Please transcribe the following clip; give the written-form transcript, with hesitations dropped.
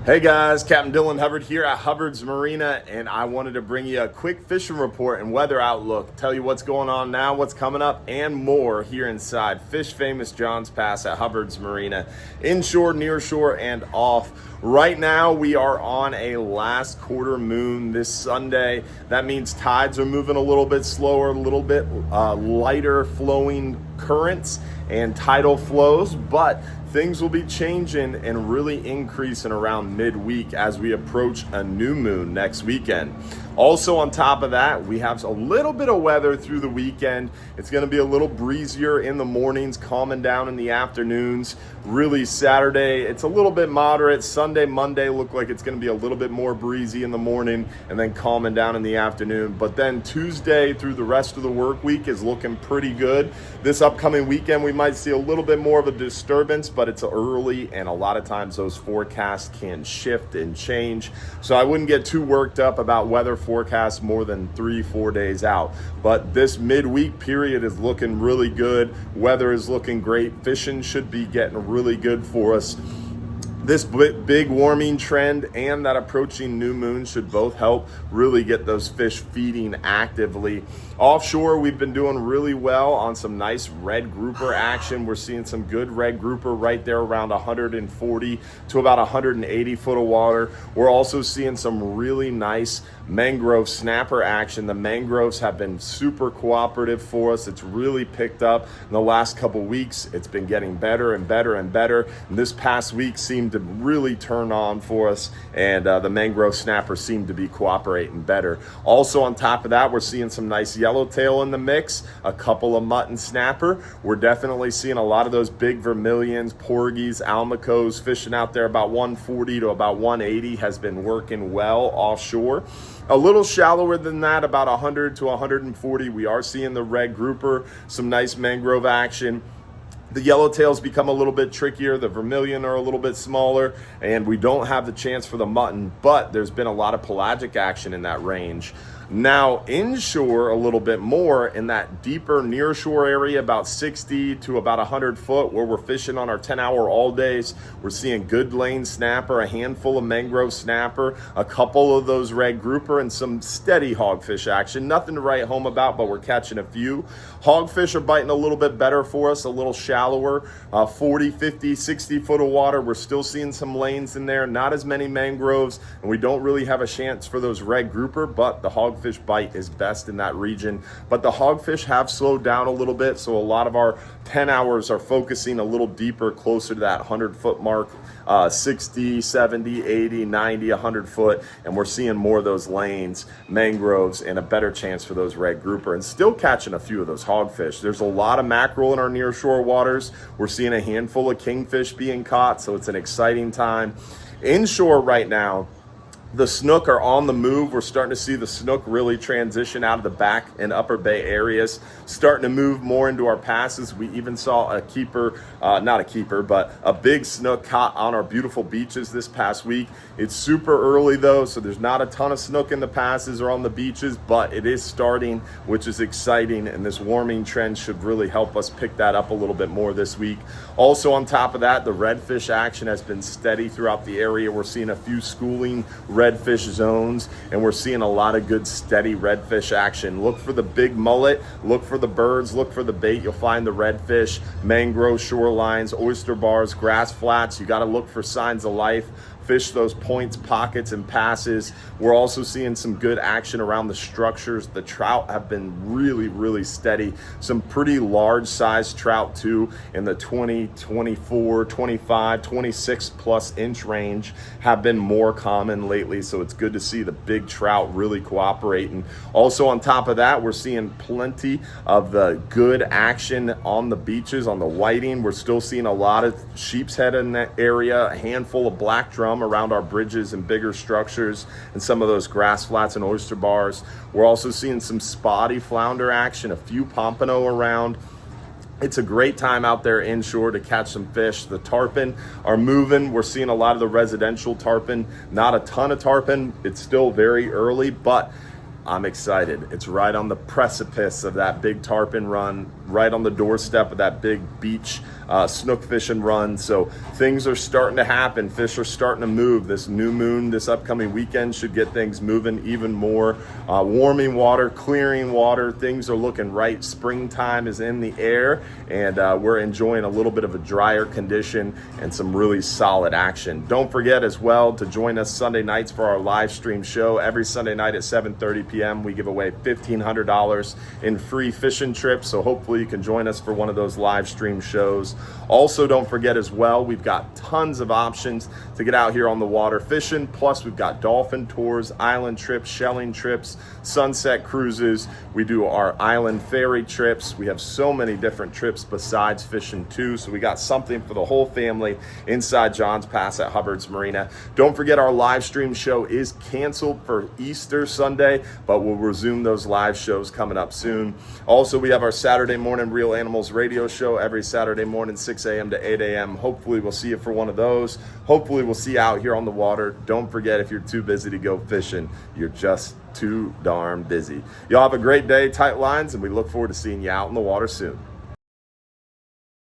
Hey guys, Captain Dylan Hubbard here at Hubbard's Marina, and I wanted to bring you a quick fishing report and weather outlook, tell you what's going on now, what's coming up, and more here inside Fish Famous Johns Pass at Hubbard's Marina, inshore, nearshore, and off. Right now, we are on a last quarter moon this Sunday. That means tides are moving a little bit slower, a little bit lighter flowing currents and tidal flows, but things will be changing and really increasing around midweek as we approach a new moon next weekend. Also on top of that, we have a little bit of weather through the weekend. It's going to be a little breezier in the mornings, calming down in the afternoons. Really Saturday, it's a little bit moderate. Sunday, Monday look like it's going to be a little bit more breezy in the morning and then calming down in the afternoon. But then Tuesday through the rest of the work week is looking pretty good. This upcoming weekend, we might see a little bit more of a disturbance, but it's early and a lot of times those forecasts can shift and change. So I wouldn't get too worked up about weather forecasts more than 3-4 days out. But this midweek period is looking really good. Weather is looking great. Fishing should be getting really good for us. This big warming trend and that approaching new moon should both help really get those fish feeding actively. Offshore, we've been doing really well on some nice red grouper action. We're seeing some good red grouper right there around 140 to about 180 foot of water. We're also seeing some really nice mangrove snapper action. The mangroves have been super cooperative for us. It's really picked up in the last couple weeks. It's been getting better and better and better. And this past week seemed to really turn on for us, and the mangrove snappers seem to be cooperating better. Also on top of that, we're seeing some nice yellowtail in the mix, a couple of mutton snapper. We're definitely seeing a lot of those big vermilions, porgies, almacos fishing out there about 140 to about 180 has been working well offshore. A little shallower than that, about 100 to 140, we are seeing the red grouper, some nice mangrove action. The yellowtails become a little bit trickier. The vermilion are a little bit smaller, and we don't have the chance for the mutton, but there's been a lot of pelagic action in that range. Now, inshore a little bit more in that deeper nearshore area, about 60 to about 100 foot, where we're fishing on our 10-hour all days. We're seeing good lane snapper, a handful of mangrove snapper, a couple of those red grouper, and some steady hogfish action. Nothing to write home about, but we're catching a few. Hogfish are biting a little bit better for us, a little shallower, 40, 50, 60 foot of water. We're still seeing some lanes in there, not as many mangroves, and we don't really have a chance for those red grouper, but the hogfish bite is best in that region. But the hogfish have slowed down a little bit, so a lot of our 10 hours are focusing a little deeper, closer to that 100 foot mark, 60, 70, 80, 90, 100 foot, and we're seeing more of those lanes, mangroves, and a better chance for those red grouper, and still catching a few of those hogfish. There's a lot of mackerel in our nearshore waters. We're seeing a handful of kingfish being caught, so it's an exciting time. Inshore right now, the snook are on the move. We're starting to see the snook really transition out of the back and upper bay areas, starting to move more into our passes. We even saw a keeper, not a keeper, but a big snook caught on our beautiful beaches this past week. It's super early though, so there's not a ton of snook in the passes or on the beaches, but it is starting, which is exciting, and this warming trend should really help us pick that up a little bit more this week. Also on top of that, the redfish action has been steady throughout the area. We're seeing a few schooling redfish zones, and we're seeing a lot of good steady redfish action. Look for the big mullet, look for the birds, look for the bait. You'll find the redfish, mangrove shorelines, oyster bars, grass flats. You got to look for signs of life. Fish those points, pockets, and passes. We're also seeing some good action around the structures. The trout have been really steady. Some pretty large size trout too, in the 20, 24, 25, 26 plus inch range have been more common lately. So it's good to see the big trout really cooperating. Also on top of that, we're seeing plenty of the good action on the beaches, on the whiting. We're still seeing a lot of sheep's head in that area, a handful of black drum around our bridges and bigger structures, and some of those grass flats and oyster bars. We're also seeing some spotty flounder action, a few pompano around. It's a great time out there inshore to catch some fish. The tarpon are moving. We're seeing a lot of the residential tarpon, not a ton of tarpon. It's still very early, but I'm excited. It's right on the precipice of that big tarpon run. right on the doorstep of that big beach snook fishing run. So things are starting to happen. Fish are starting to move. This new moon this upcoming weekend should get things moving even more. Warming water, clearing water, things are looking right. Springtime is in the air, and we're enjoying a little bit of a drier condition and some really solid action. Don't forget as well to join us Sunday nights for our live stream show. Every Sunday night at 7:30 p.m. we give away $1,500 in free fishing trips, so hopefully you can join us for one of those live stream shows. Also, don't forget as well, we've got tons of options to get out here on the water fishing. Plus, we've got dolphin tours, island trips, shelling trips, sunset cruises. We do our island ferry trips. We have so many different trips besides fishing too. So we got something for the whole family inside John's Pass at Hubbard's Marina. Don't forget our live stream show is canceled for Easter Sunday, but we'll resume those live shows coming up soon. Also, we have our Saturday morning Real Animals radio show every Saturday morning, 6 a.m. to 8 a.m. Hopefully we'll see you for one of those. Hopefully we'll see you out here on the water. Don't forget, if you're too busy to go fishing, you're just too darn busy. Y'all have a great day, tight lines, and we look forward to seeing you out in the water soon.